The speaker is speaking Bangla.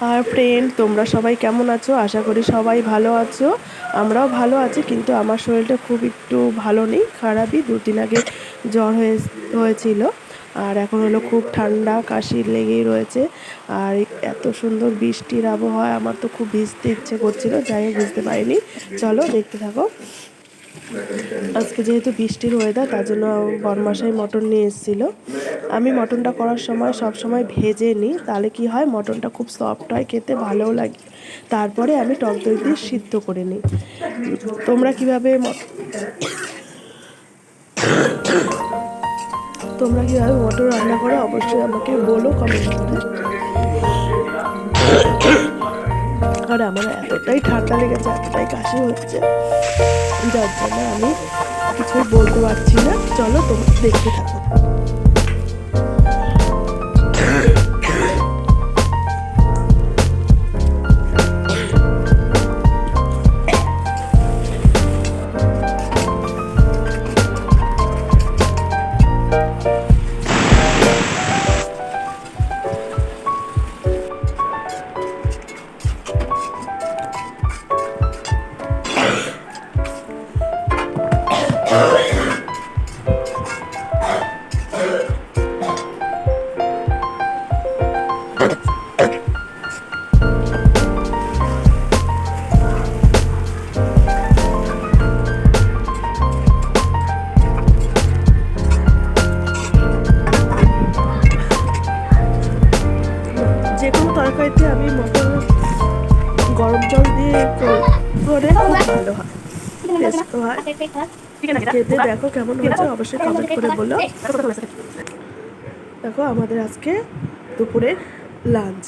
আর ফ্রেন্ড, তোমরা সবাই কেমন আছো? আশা করি সবাই ভালো আছো। আমরাও ভালো আছি, কিন্তু আমার শরীরটা খুব একটু ভালো নেই, খারাপই। 2 দিন আগে জ্বর হয়েছিল। আর এখন হলো খুব ঠান্ডা, কাশি লেগেই রয়েছে। আর এত সুন্দর বৃষ্টির আবহাওয়া, আমার তো খুব ভিজতে ইচ্ছে করছিল, যাই হোক ভিজতে পারিনি। চলো দেখতে থাকো। আজকে যেহেতু বৃষ্টির ওয়েদার, তার জন্য বরমাসাই মটন নিয়ে এসেছিলো। আমি মটনটা করার সময় সব সময় ভেজে নিই, তাহলে কি হয়, মটনটা খুব সফট হয়, খেতে ভালোও লাগে। তারপরে আমি টক দই দিয়ে সিদ্ধ করে নিই। তোমরা কিভাবে তোমরা কিভাবে মটন রান্না করো অবশ্যই আমাকে বলো কমেন্ট করে। আর আমার এতটাই ঠান্ডা লেগেছে, এতটাই কাশি হচ্ছে, যার জন্য আমি কিছুই বলতে পারছি না। চলো তোমরা দেখতে থাকো। যে কোনো তরকারিতে আমি মটর গরম জল দিয়ে করে খুব ভালো হয়, টেস্ট হয়। খেতে দেখো কেমন হয়েছে, অবশ্যই কমেন্ট করে বলো। দেখো আমাদের আজকে দুপুরের লাঞ্চ।